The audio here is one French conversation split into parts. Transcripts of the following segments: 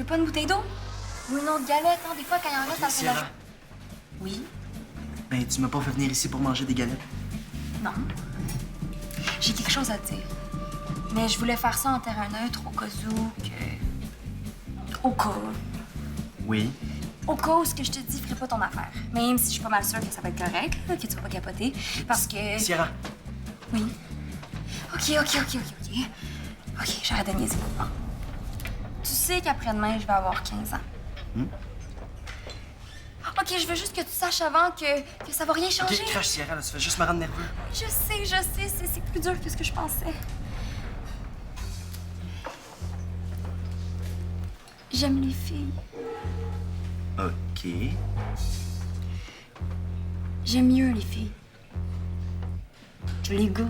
pas une bouteille d'eau? Ou une autre galette, hein? Des fois, quand il en reste, ça fait Sierra. la... Oui? Ben, tu m'as pas fait venir ici pour manger des galettes. Non. J'ai quelque chose à te dire. Mais je voulais faire ça en terrain neutre au cas où que... Au cas. Oui. Au cas où ce que je te dis ferait pas ton affaire. Même si je suis pas mal sûre que ça va être correct, là, que tu vas pas capoter. Parce que... Sierra. Oui. OK. OK, j'arrête de niaiser. Bon. Tu sais qu'après-demain, je vais avoir 15 ans. OK, je veux juste que tu saches avant que ça va rien changer. Ok, crache, Sierra, là, tu fais juste me rendre nerveux. Je sais, c'est plus dur que ce que je pensais. J'aime les filles. OK. J'aime mieux les filles. Que les gars.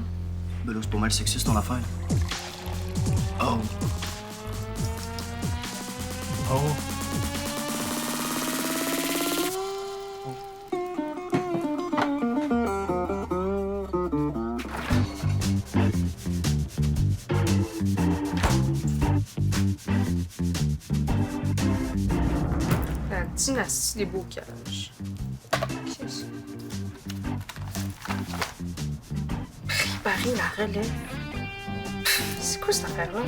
Ben là, c'est pas mal sexiste, ton affaire. Oh. Oh. La dynastie des bocages. Qu'est-ce que c'est? Préparer la relève. C'est quoi cette affaire-là?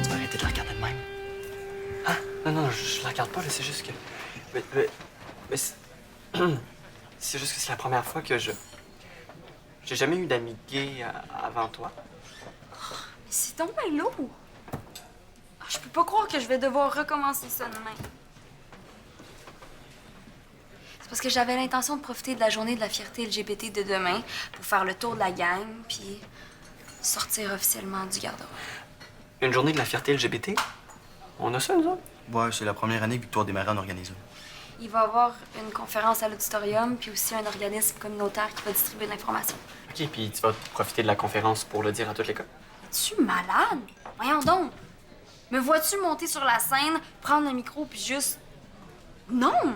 Tu vas arrêter de la regarder de même. Ah, non, je la regarde pas, là, c'est juste que... Mais c'est... c'est juste que c'est la première fois que je... J'ai jamais eu d'amis gays avant toi. Mais c'est donc bien lourd. Ah, je peux pas croire que je vais devoir recommencer ça demain. C'est parce que j'avais l'intention de profiter de la journée de la fierté LGBT de demain pour faire le tour de la gang, puis sortir officiellement du garde-robe. Une journée de la fierté LGBT? On a ça, nous autres? Ouais, c'est la première année que Victoire Desmarais en organise une. Il va y avoir une conférence à l'auditorium, puis aussi un organisme communautaire qui va distribuer de l'information. OK, puis tu vas profiter de la conférence pour le dire à toute l'école? Es-tu malade? Voyons donc. Me vois-tu monter sur la scène, prendre le micro, puis juste... Non!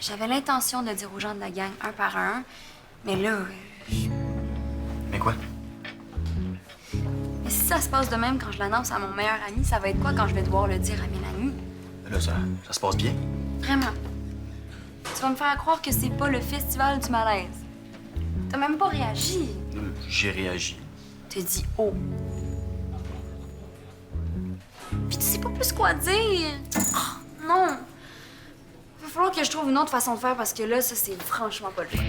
J'avais l'intention de le dire aux gens de la gang, un par un, mais là... Mais quoi? Mais si ça se passe de même quand je l'annonce à mon meilleur ami, ça va être quoi quand je vais devoir le dire à Mélanie? Là, ça se passe bien. Vraiment. Tu vas me faire croire que c'est pas le festival du malaise. T'as même pas réagi. J'ai réagi. T'as dit « oh ». Puis tu sais pas plus quoi dire. Oh, non. Va falloir que je trouve une autre façon de faire parce que là, ça, c'est franchement pas le fun.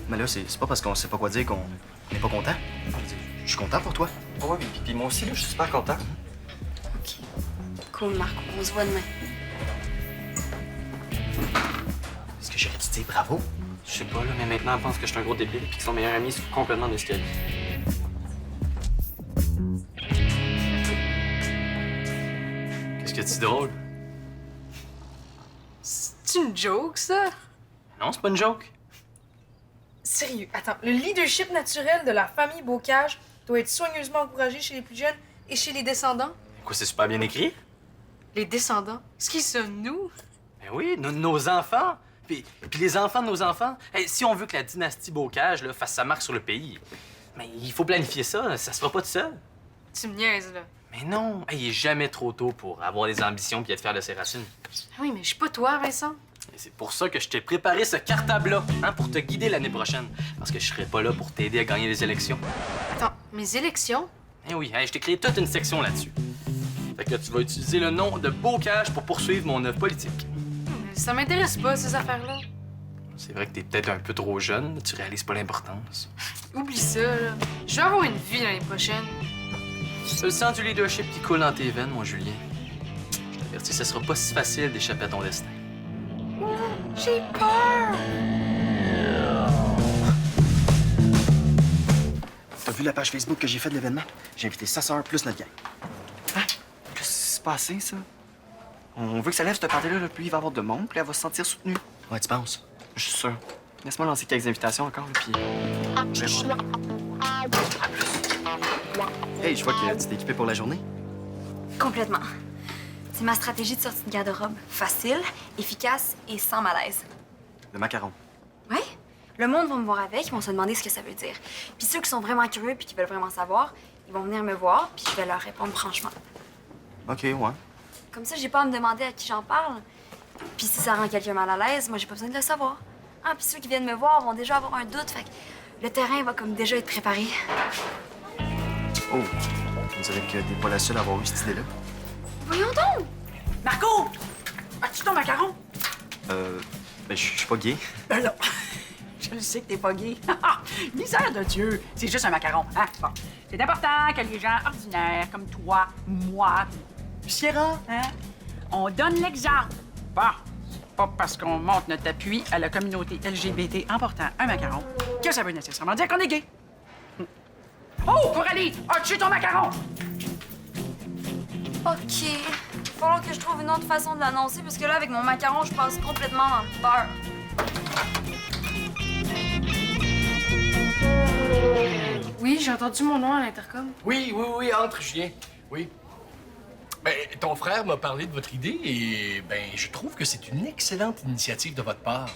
Mais là, c'est pas parce qu'on sait pas quoi dire qu'on n'est pas content. Je veux dire, je suis content pour toi. Ouais, puis moi aussi, là, je suis super content. OK. Cool, Marco. On se voit demain. Est-ce que j'aurais dû dire bravo? Je sais pas, là, mais maintenant, elle pense que je suis un gros débile puis que son meilleur ami se fout complètement de ce qu'elle dit. Qu'est-ce que tu dis drôle? C'est une joke, ça? Non, c'est pas une joke. Sérieux, attends. Le leadership naturel de la famille Bocage doit être soigneusement encouragé chez les plus jeunes et chez les descendants. Quoi, c'est super bien écrit? Les descendants? Ce qui sommes nous? Ben oui, nos enfants. Puis les enfants de nos enfants. Hey, si on veut que la dynastie Bocage là, fasse sa marque sur le pays, mais il faut planifier ça. Ça se fera pas tout seul. Tu me niaises, là. Mais non, hey, il est jamais trop tôt pour avoir des ambitions puis être fier de ses racines. Ah oui, mais je suis pas toi, Vincent. Et c'est pour ça que je t'ai préparé ce cartable-là, hein, pour te guider l'année prochaine. Parce que je serai pas là pour t'aider à gagner les élections. Attends, mes élections? Eh oui, hey, je t'ai créé toute une section là-dessus. Fait que tu vas utiliser le nom de Bocage pour poursuivre mon œuvre politique. Ça m'intéresse pas, ces affaires-là. C'est vrai que t'es peut-être un peu trop jeune, mais tu réalises pas l'importance. Oublie ça, là. Je vais avoir une vie l'année prochaine. C'est le sang du leadership qui coule dans tes veines, mon Julien. Je t'avertis, ce sera pas si facile d'échapper à ton destin. J'ai peur! T'as vu la page Facebook que j'ai faite de l'événement? J'ai invité sa sœur plus notre gang. Hein? Qu'est-ce qui s'est passé, ça? On veut que ça lève ce party-là, là, puis il va y avoir de monde, puis elle va se sentir soutenue. Ouais, tu penses? Je suis sûr. Laisse-moi lancer quelques invitations encore, là, puis... je vais voir. À plus. Hey, je vois que tu t'es équipé pour la journée. Complètement. C'est ma stratégie de sortie de garde-robe. Facile, efficace et sans malaise. Le macaron. Ouais? Le monde va me voir avec, ils vont se demander ce que ça veut dire. Puis ceux qui sont vraiment curieux puis qui veulent vraiment savoir, ils vont venir me voir, puis je vais leur répondre franchement. OK, ouais. Comme ça, j'ai pas à me demander à qui j'en parle. Puis si ça rend quelqu'un mal à l'aise, moi, j'ai pas besoin de le savoir. Ah, puis ceux qui viennent me voir vont déjà avoir un doute, fait que le terrain va comme déjà être préparé. Oh, on dirait que t'es pas la seule à avoir eu cette idée-là. Voyons donc! Marco! As-tu ton macaron? Ben, je suis pas gay. Non. Je le sais que t'es pas gay. Misère de Dieu! C'est juste un macaron, hein? Bon. C'est important que les gens ordinaires, comme toi, moi, Sierra, hein? On donne l'exemple. Bon, c'est pas parce qu'on montre notre appui à la communauté LGBT en portant un macaron que ça veut nécessairement dire qu'on est gay. Oh, Coralie! As-tu ton macaron? OK. Il va falloir que je trouve une autre façon de l'annoncer, parce que là, avec mon macaron, je passe complètement dans le beurre. Oui, j'ai entendu mon nom à l'intercom. Oui, entre, Julien. Oui. Ben, ton frère m'a parlé de votre idée et ben, je trouve que c'est une excellente initiative de votre part.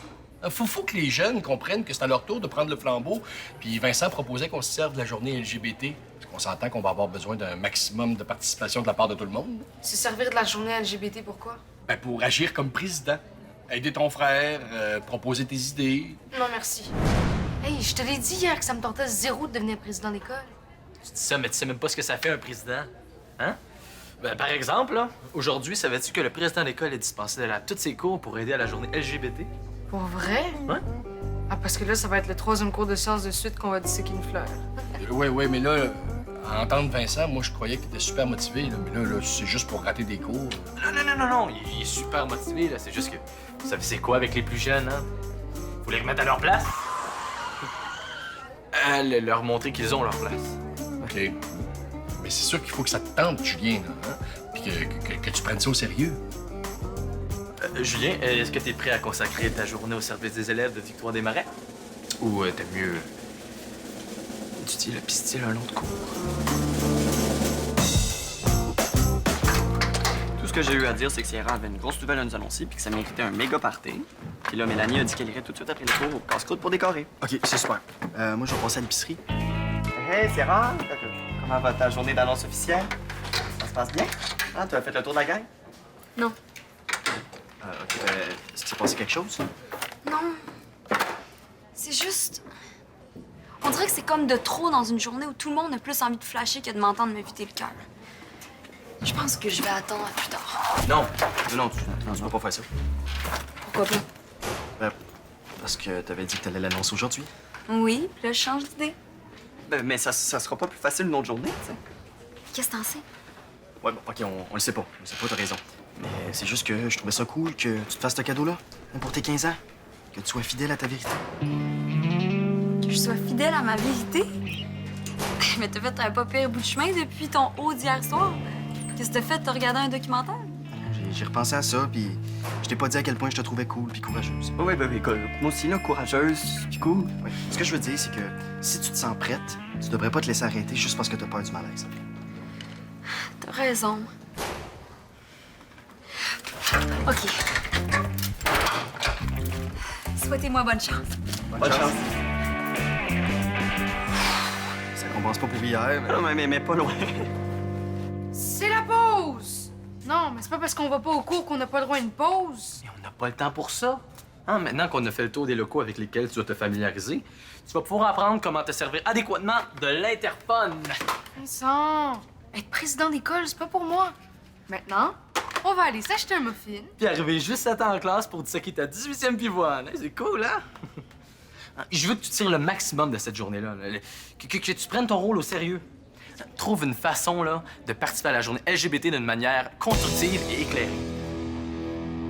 Faut que les jeunes comprennent que c'est à leur tour de prendre le flambeau. Puis Vincent proposait qu'on se serve de la journée LGBT. Parce qu'on s'entend qu'on va avoir besoin d'un maximum de participation de la part de tout le monde. Se servir de la journée LGBT, pourquoi? Ben, pour agir comme président. Aider ton frère, proposer tes idées. Non, merci. Hey, je te l'ai dit hier que ça me tentait zéro de devenir président d'école. Tu dis ça, mais tu sais même pas ce que ça fait un président. Hein? Ben, par exemple, là, aujourd'hui, savais-tu que le président de l'école est dispensé d'aller à tous ses cours pour aider à la journée LGBT? Pour vrai? Ouais. Ah, parce que là, ça va être le 3e cours de sciences de suite qu'on va disséquer une fleur. Oui, mais là, à entendre Vincent, moi, je croyais qu'il était super motivé. Là, mais là, c'est juste pour rater des cours. Non, il est super motivé, là. C'est juste que, vous savez, c'est quoi avec les plus jeunes, hein? Faut les remettre à leur place. Leur montrer qu'ils ont leur place. OK. Mais c'est sûr qu'il faut que ça te tente, Julien, là, hein? Puis que tu prennes ça au sérieux. Julien, est-ce que t'es prêt à consacrer ta journée au service des élèves de Victoire des Marais? Ou t'aimes mieux étudier le pistil un autre cours? Tout ce que j'ai eu à dire, c'est que Sierra avait une grosse nouvelle à nous annoncer puis que ça méritait un méga party. Puis là, Mélanie a dit qu'elle irait tout de suite après le cours au casse-croûte pour décorer. OK, c'est super. Moi, je vais passer à l'épicerie. Hey, Sierra! Comment va ta journée d'annonce officielle? Ça se passe bien? Ah, tu as fait le tour de la gang? Non. OK, est-ce qu'il s'est passé quelque chose? Non. C'est juste... On dirait que c'est comme de trop dans une journée où tout le monde a plus envie de flasher que de m'entendre me vider le cœur. Je pense que je vais attendre à plus tard. Non, tu peux pas faire ça. Pourquoi pas? Parce que t'avais dit que t'allais l'annoncer aujourd'hui. Oui, puis là, je change d'idée. Ben, mais ça sera pas plus facile une autre journée, tu sais. Qu'est-ce que t'en sais? Ouais, bon, OK, on le sait pas. On le sait pas, t'as raison. Mais c'est juste que je trouvais ça cool que tu te fasses ce cadeau-là, même pour tes 15 ans. Que tu sois fidèle à ta vérité. Que je sois fidèle à ma vérité? Mais t'as fait un pas pire bout de chemin depuis ton haut d'hier soir. Qu'est-ce que t'as fait? T'as regardé un documentaire? J'ai repensé à ça, puis je t'ai pas dit à quel point je te trouvais cool puis courageuse. Oui, moi aussi, là, courageuse, puis cool. Ouais. Ce que je veux dire, c'est que si tu te sens prête, tu devrais pas te laisser arrêter juste parce que t'as peur du malaise. T'as raison. OK. Souhaitez-moi bonne chance. Bonne chance. Ça compense pas pour hier, mais... Non, mais pas loin. C'est la pause! Non, mais c'est pas parce qu'on va pas au cours qu'on n'a pas le droit à une pause. Mais on n'a pas le temps pour ça. Hein, maintenant qu'on a fait le tour des locaux avec lesquels tu dois te familiariser, tu vas pouvoir apprendre comment te servir adéquatement de l'interphone. Vincent, être président d'école, c'est pas pour moi. Maintenant, on va aller s'acheter un muffin. Puis arriver juste à temps en classe pour disséquer ta 18e pivoine. Hein, c'est cool, hein? Je veux que tu tires le maximum de cette journée-là. Là. Que tu prennes ton rôle au sérieux. Trouve une façon là, de participer à la journée LGBT d'une manière constructive et éclairée.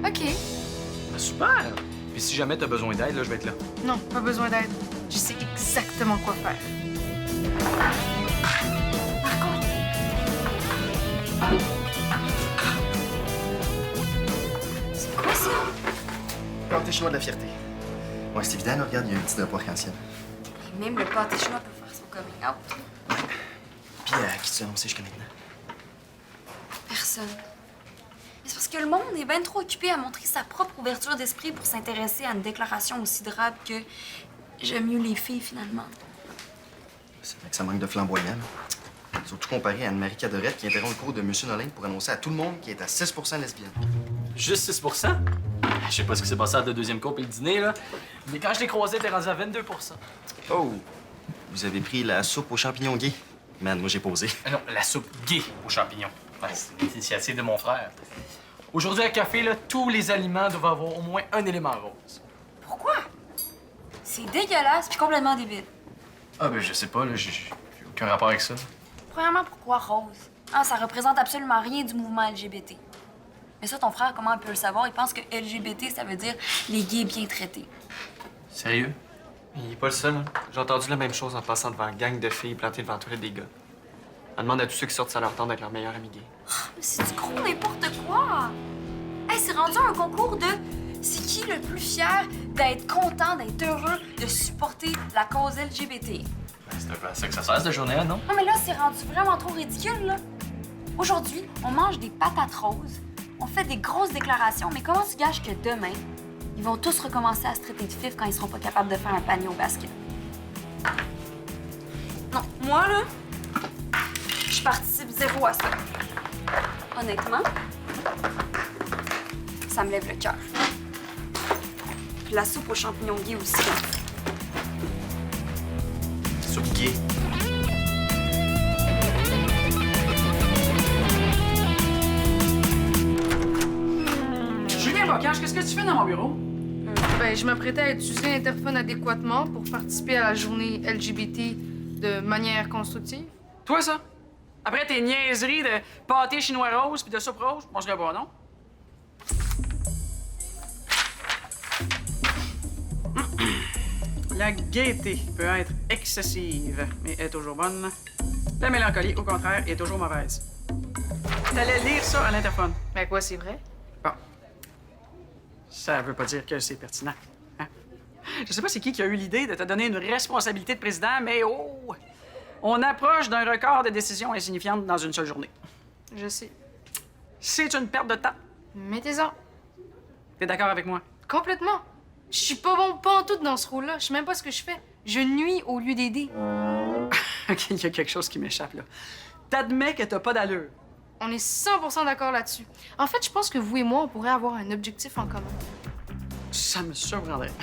OK. Ben, super! Puis si jamais t'as besoin d'aide, là, je vais être là. Non, pas besoin d'aide. Je sais exactement quoi faire. C'est quoi ça? Pâté chinois de la fierté. Ouais, c'est évident, là, regarde, il y a un petit drapeau arc-en-ciel. Et même le pâté chinois peut faire son coming out. Puis à qui tu l'as annoncé jusqu'à maintenant? Personne. Mais c'est parce que le monde est bien trop occupé à montrer sa propre ouverture d'esprit pour s'intéresser à une déclaration aussi drabe que j'aime mieux les filles, finalement. C'est vrai que ça manque de flamboyant. Là. Surtout comparé à Anne-Marie Cadorette qui interrompt le cours de M. Nolin pour annoncer à tout le monde qu'il est à 6 lesbienne. Juste 6 Je sais pas ce qui s'est passé à la deuxième cour et le dîner, là. Mais quand je l'ai croisé, t'es rendu à 22 Oh! Vous avez pris la soupe aux champignons gays. Man, moi j'ai posé. Ah non, la soupe gay aux champignons. Ouais, c'est l'initiative de mon frère. Aujourd'hui, à café, là, tous les aliments doivent avoir au moins un élément rose. Pourquoi? C'est dégueulasse puis complètement débile. Ah, ben, je sais pas, là, j'ai aucun rapport avec ça. Premièrement, pourquoi rose? Ah, ça représente absolument rien du mouvement LGBT. Mais ça, ton frère, comment il peut le savoir? Il pense que LGBT, ça veut dire les gays bien traités. Sérieux? Il est pas le seul. Hein. J'ai entendu la même chose en passant devant une gang de filles plantées devant tous des gars. Elle demande à tous ceux qui sortent à leur tente d'être leur meilleur ami gay. Mais c'est du gros n'importe quoi! Hey, c'est rendu un concours de c'est qui le plus fier d'être content, d'être heureux, de supporter la cause LGBT. Ben, c'est un peu à ça que ça sert, cette journée-là, non? Non, mais là, c'est rendu vraiment trop ridicule, là. Aujourd'hui, on mange des patates roses, on fait des grosses déclarations, mais comment tu gages que demain, ils vont tous recommencer à se traiter de fif quand ils seront pas capables de faire un panier au basket? Non, moi, là, je participe zéro à ça. Honnêtement, ça me lève le cœur. Puis la soupe aux champignons gays aussi. Soupe gay. Julien Bocage, qu'est-ce que tu fais dans mon bureau? Ben, je m'apprêtais à utiliser l'interphone adéquatement pour participer à la journée LGBT de manière constructive. Toi, ça? Après tes niaiseries de pâté chinois rose puis de soupe rose, on serait bon, non? La gaieté peut être excessive, mais est toujours bonne. La mélancolie, au contraire, est toujours mauvaise. T'allais lire ça à l'interphone. Ben quoi, c'est vrai? Bon. Ça veut pas dire que c'est pertinent. Hein? Je sais pas c'est qui a eu l'idée de te donner une responsabilité de président, mais oh! On approche d'un record de décisions insignifiantes dans une seule journée. Je sais. C'est une perte de temps. Mettez-en. T'es d'accord avec moi? Complètement. Je suis pas bon pas en tout dans ce rôle-là. Je sais même pas ce que je fais. Je nuis au lieu d'aider. OK, il y a quelque chose qui m'échappe, là. T'admets que t'as pas d'allure. On est 100% d'accord là-dessus. En fait, je pense que vous et moi, on pourrait avoir un objectif en commun. Ça me surprendrait.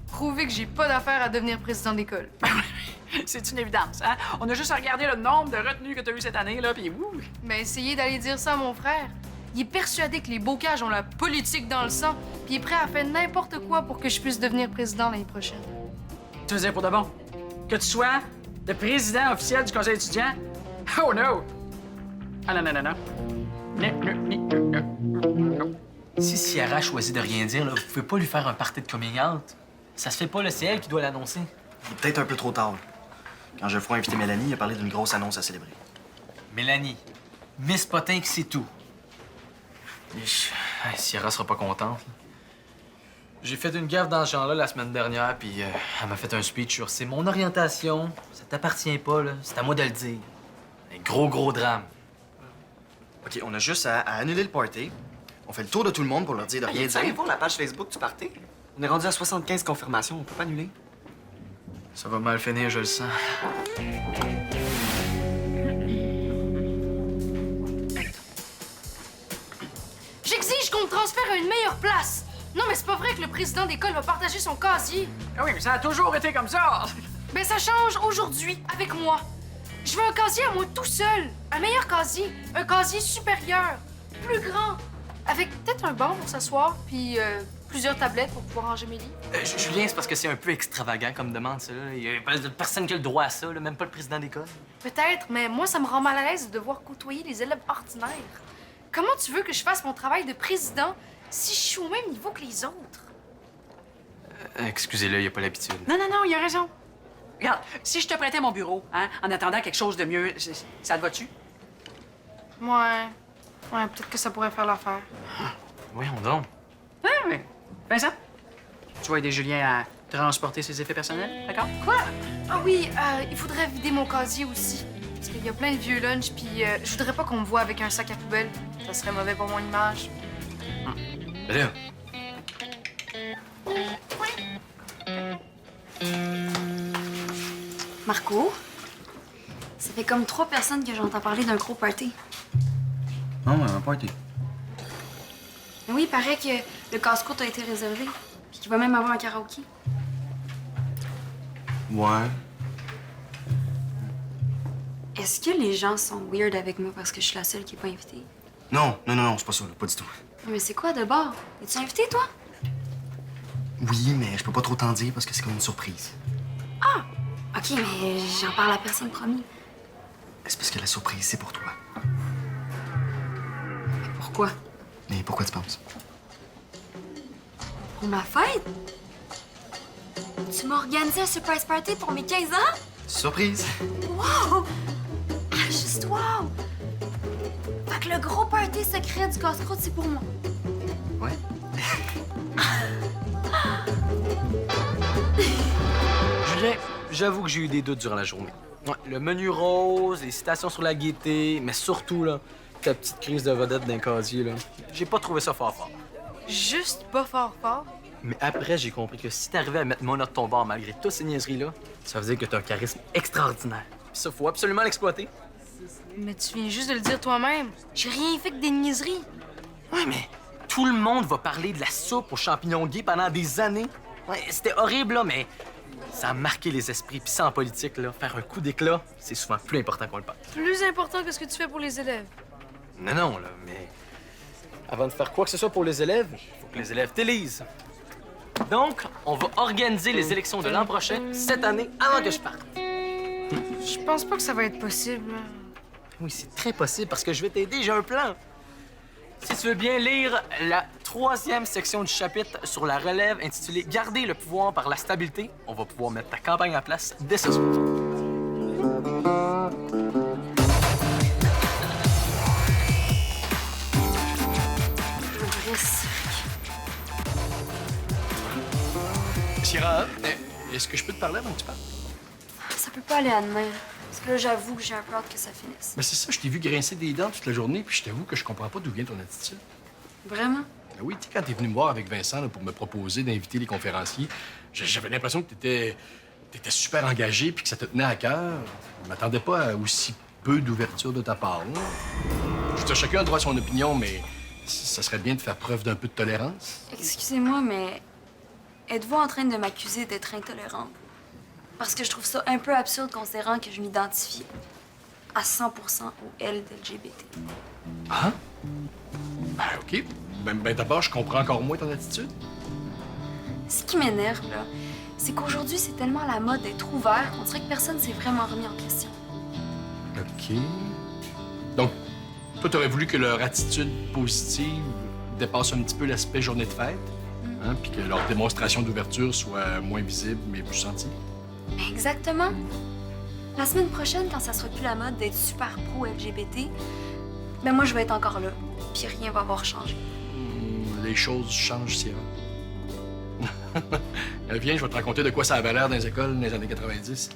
Prouver que j'ai pas d'affaire à devenir président d'école. C'est une évidence, hein? On a juste à regarder le nombre de retenues que t'as eu cette année, là, puis ouh! Mais essayez d'aller dire ça à mon frère. Il est persuadé que les Bocages ont la politique dans le sang, puis il est prêt à faire n'importe quoi pour que je puisse devenir président l'année prochaine. Tu veux dire pour de bon? Que tu sois le président officiel du conseil étudiant? Oh no! Ah non, non, non, non. Non. Si Ciara choisit de rien dire, là, vous pouvez pas lui faire un party de coming out. Ça se fait pas, là, c'est elle qui doit l'annoncer. Il est peut-être un peu trop tard. Quand Geoffroy a invité Mélanie, il a parlé d'une grosse annonce à célébrer. Mélanie, Miss Potin que c'est tout. Ciara sera pas contente. Là. J'ai fait une gaffe dans ce genre-là la semaine dernière, puis elle m'a fait un speech sur c'est mon orientation, ça t'appartient pas, là, c'est à moi de le dire. Un gros drame. OK, on a juste à annuler le party. On fait le tour de tout le monde pour leur dire de rien Vous allez dire. voir la page Facebook du party? On est rendu à 75 confirmations, on peut pas annuler. Ça va mal finir, je le sens. J'exige qu'on me transfère à une meilleure place. Non, mais c'est pas vrai que le président d'école va partager son casier. Ah oui, mais ça a toujours été comme ça! Ben ça change aujourd'hui, avec moi. Je veux un casier à moi tout seul. Un meilleur casier. Un casier supérieur. Plus grand. Avec peut-être un banc pour s'asseoir, puis plusieurs tablettes pour pouvoir ranger mes livres. Julien, c'est parce que c'est un peu extravagant comme demande, ça. Là. Il y a personne qui a le droit à ça, là, même pas le président d'école. Peut-être, mais moi, ça me rend mal à l'aise de devoir côtoyer les élèves ordinaires. Comment tu veux que je fasse mon travail de président si je suis au même niveau que les autres? Excusez-le, il a pas l'habitude. Non, il a raison. Regarde, si je te prêtais mon bureau, hein, en attendant quelque chose de mieux, ça te va-tu? Ouais, peut-être que ça pourrait faire l'affaire. Voyons donc. Ah oui. Vincent, tu vas aider Julien à transporter ses effets personnels, d'accord? Quoi? Ah oui, il faudrait vider mon casier aussi. Parce qu'il y a plein de vieux lunchs, puis je voudrais pas qu'on me voie avec un sac à poubelle. Ça serait mauvais pour mon image. Ben là, Marco, ça fait comme 3 personnes que j'entends parler d'un gros party. Non, un party. Mais oui, il paraît que le casse-croûte a été réservé. Puis qu'il va même avoir un karaoké. Ouais. Est-ce que les gens sont weird avec moi parce que je suis la seule qui est pas invitée? Non, c'est pas ça, là, pas du tout. Mais c'est quoi de bord? Es-tu invité, toi? Oui, mais je peux pas trop t'en dire parce que c'est comme une surprise. OK, mais j'en parle à personne, promis. C'est parce que la surprise, c'est pour toi. Mais pourquoi? Mais pourquoi tu penses? Pour ma fête? Tu m'as organisé un surprise party pour mes 15 ans? Surprise! Wow! Ah, juste wow! Fait que le gros party secret du casse-croûte, c'est pour moi. Ouais. Julien, j'avoue que j'ai eu des doutes durant la journée. Ouais, le menu rose, les citations sur la gaieté, mais surtout, là, ta petite crise de vedette d'un casier, là. J'ai pas trouvé ça fort. Juste pas fort fort. Mais après, j'ai compris que si t'arrivais à mettre mon note de ton bord malgré toutes ces niaiseries-là, ça veut dire que t'as un charisme extraordinaire. Puis ça, faut absolument l'exploiter. Mais tu viens juste de le dire toi-même. J'ai rien fait que des niaiseries. Ouais, mais tout le monde va parler de la soupe aux champignons gays pendant des années. Ouais, c'était horrible, là, mais ça a marqué les esprits. Puis ça, en politique, là, faire un coup d'éclat, c'est souvent plus important qu'on le pense. Plus important que ce que tu fais pour les élèves. Non, là, mais avant de faire quoi que ce soit pour les élèves, il faut que les élèves t'élisent. Donc, on va organiser les élections de l'an prochain, cette année, avant que je parte. Je pense pas que ça va être possible. Oui, c'est très possible parce que je vais t'aider, j'ai un plan. Si tu veux bien lire la 3e section du chapitre sur la relève intitulée « Garder le pouvoir par la stabilité », on va pouvoir mettre ta campagne en place dès ce soir. Un vrai cirque. Sierra, est-ce que je peux te parler avant que tu partes? Ça peut pas aller à demain. Parce que là, j'avoue que j'ai un peu hâte que ça finisse. Ben c'est ça, je t'ai vu grincer des dents toute la journée, puis je t'avoue que je comprends pas d'où vient ton attitude. Vraiment? Ben oui, tu sais, quand t'es venu me voir avec Vincent là, pour me proposer d'inviter les conférenciers, j'avais l'impression que t'étais super engagé puis que ça te tenait à cœur. Je m'attendais pas à aussi peu d'ouverture de ta part. Là. Je veux dire, chacun a droit à son opinion, mais ça serait bien de faire preuve d'un peu de tolérance. Excusez-moi, mais êtes-vous en train de m'accuser d'être intolérante? Parce que je trouve ça un peu absurde considérant que je m'identifie à 100% au L de LGBT. Ah? Ben, OK. Ben d'abord, je comprends encore moins ton attitude. Ce qui m'énerve, là, c'est qu'aujourd'hui, c'est tellement la mode d'être ouvert qu'on dirait que personne s'est vraiment remis en question. OK. Donc, toi, t'aurais voulu que leur attitude positive dépasse un petit peu l'aspect journée de fête, hein, puis que leur démonstration d'ouverture soit moins visible, mais plus sentie. Exactement. La semaine prochaine, quand ça sera plus la mode d'être super pro-LGBT, ben moi, je vais être encore là, puis rien va avoir changé. Les choses changent, Sierra. Viens, je vais te raconter de quoi ça avait l'air dans les écoles dans les années 90.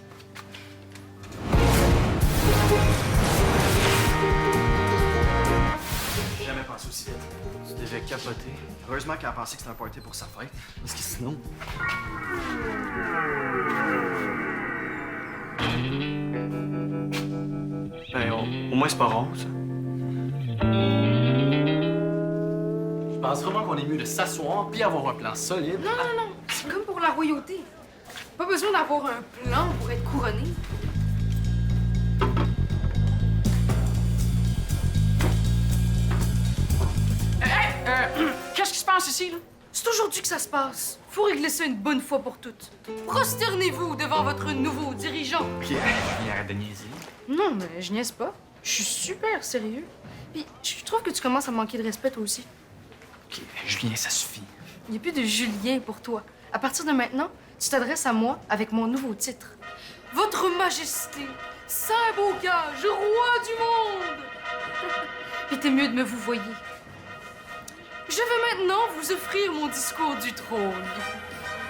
J'ai jamais pensé aussi vite. Tu devais capoter. Heureusement qu'elle a pensé que c'était un party pour sa fête. Parce que sinon... Ben, au moins, c'est pas rose. Je pense vraiment qu'on est mieux de s'asseoir puis avoir un plan solide. Non. C'est comme pour la royauté. Pas besoin d'avoir un plan pour être couronné. Qu'est-ce qui se passe ici, là? C'est aujourd'hui que ça se passe. Faut régler ça une bonne fois pour toutes. Prosternez-vous devant votre nouveau dirigeant. Pierre, arrête de niaiser. Non, mais je niaise pas. Je suis super sérieux. Puis je trouve que tu commences à me manquer de respect toi aussi. OK, Julien, ça suffit. Il n'y a plus de Julien pour toi. À partir de maintenant, tu t'adresses à moi avec mon nouveau titre. Votre Majesté, Saint-Beaucage, roi du monde! Il était mieux de me vous voyer. Je vais maintenant vous offrir mon discours du trône.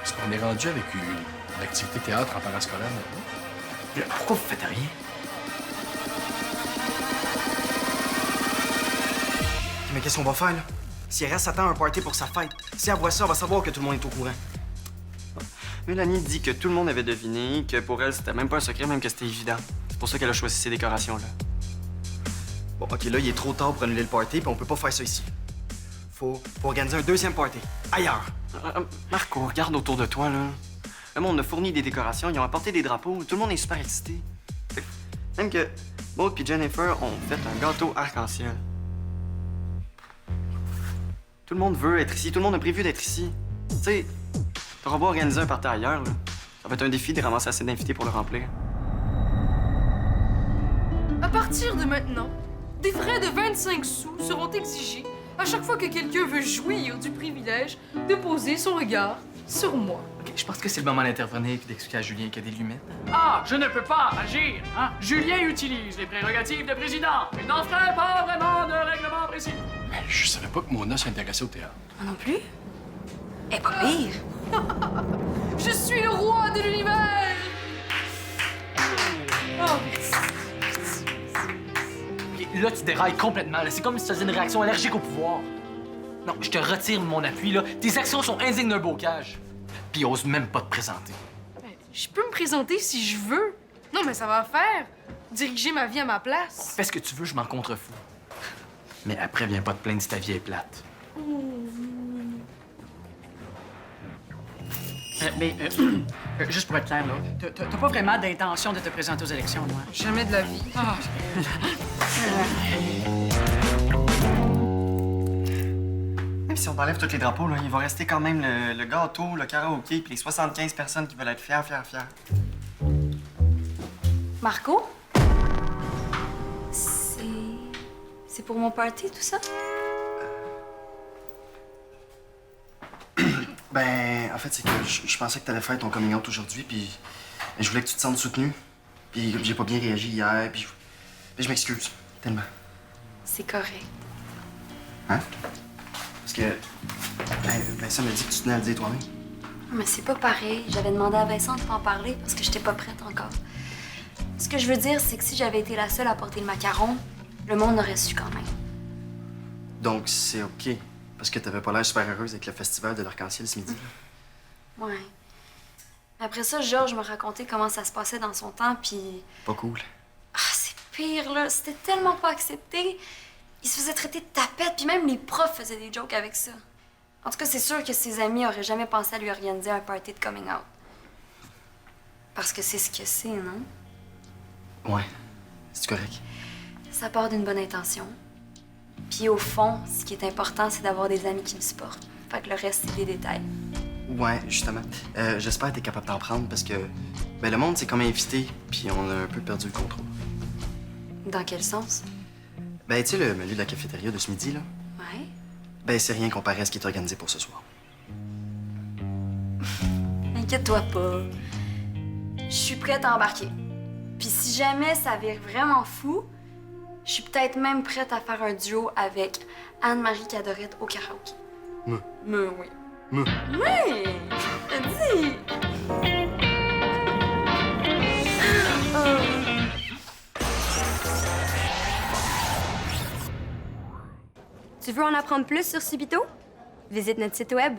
Est-ce qu'on est rendu avec une activité théâtre en parascolaire maintenant? Là, pourquoi vous faites rien? Mais qu'est-ce qu'on va faire, là? Sierra s'attend à un party pour sa fête. Si elle voit ça, elle va savoir que tout le monde est au courant. Mélanie dit que tout le monde avait deviné, que pour elle, c'était même pas un secret, même que c'était évident. C'est pour ça qu'elle a choisi ces décorations-là. Bon, OK, là, il est trop tard pour annuler le party, puis on peut pas faire ça ici. Faut organiser un deuxième party. Ailleurs! Marco, regarde autour de toi, là. Le monde a fourni des décorations, ils ont apporté des drapeaux, tout le monde est super excité. Fait que même que Maud et Jennifer ont fait un gâteau arc-en-ciel. Tout le monde veut être ici, tout le monde a prévu d'être ici. Tu sais, t'auras beau organiser un party ailleurs, là. Ça va être un défi de ramasser assez d'invités pour le remplir. À partir de maintenant, des frais de 25 sous seront exigés à chaque fois que quelqu'un veut jouir du privilège de poser son regard sur moi. OK, je pense que c'est le moment d'intervenir et d'expliquer à Julien qu'il y a des limites. Ah, je ne peux pas agir, hein? Julien utilise les prérogatives de président. Il n'en ferait pas vraiment de règlement précis. Mais je savais pas que Mona s'intéressait au théâtre. Moi non plus. Eh, pas pire. Je suis le roi de l'univers! Oh, Et là, tu dérailles complètement. là. C'est comme si tu faisais une réaction allergique au pouvoir. Non, je te retire mon appui, là. Tes actions sont indignes d'un bocage. Puis ose même pas te présenter. ben, je peux me présenter si je veux. Non, mais ça va faire. Diriger ma vie à ma place. Fais ce que tu veux, je m'en contrefous. Mais après, viens pas te plaindre si ta vie est plate. Juste pour être clair, là, t'as pas vraiment d'intention de te présenter aux élections, moi. Jamais de la vie. Même si on enlève tous les drapeaux, là, il va rester quand même le gâteau, le karaoké, puis les 75 personnes qui veulent être fiers. Marco? C'est pour mon party, tout ça? Ben, en fait, c'est que je pensais que t'allais faire ton coming out aujourd'hui, puis je voulais que tu te sentes soutenu. Puis j'ai pas bien réagi hier, puis je m'excuse, tellement. C'est correct. Hein? Parce que ça me dit que tu tenais à le dire toi-même. Mais c'est pas pareil. J'avais demandé à Vincent de t'en parler parce que j'étais pas prête encore. Ce que je veux dire, c'est que si j'avais été la seule à porter le macaron, le monde aurait su quand même. Donc c'est OK, parce que t'avais pas l'air super heureuse avec le festival de l'arc-en-ciel ce midi. Ouais. Après ça, Georges m'a raconté comment ça se passait dans son temps, puis... Pas cool. Ah, c'est pire, là. C'était tellement pas accepté. Il se faisait traiter de tapette, puis même les profs faisaient des jokes avec ça. En tout cas, c'est sûr que ses amis auraient jamais pensé à lui organiser un party de coming out. Parce que c'est ce que c'est, non? Ouais, c'est correct. Ça part d'une bonne intention. Puis au fond, ce qui est important, c'est d'avoir des amis qui me supportent. Fait que le reste, c'est des détails. Ouais, justement. J'espère que t'es capable d'en prendre parce que ben, le monde s'est comme invité, puis on a un peu perdu le contrôle. Dans quel sens? Ben, tu sais, le menu de la cafétéria de ce midi, là, Ouais. ben, c'est rien comparé à ce qui est organisé pour ce soir. Inquiète-toi pas. Je suis prête à embarquer. Puis si jamais ça vire vraiment fou, je suis peut-être même prête à faire un duo avec Anne-Marie Cadorette au karaoké. Me. Me, oui. Me. Oui! T'as dit! Tu veux en apprendre plus sur Subito? Visite notre site web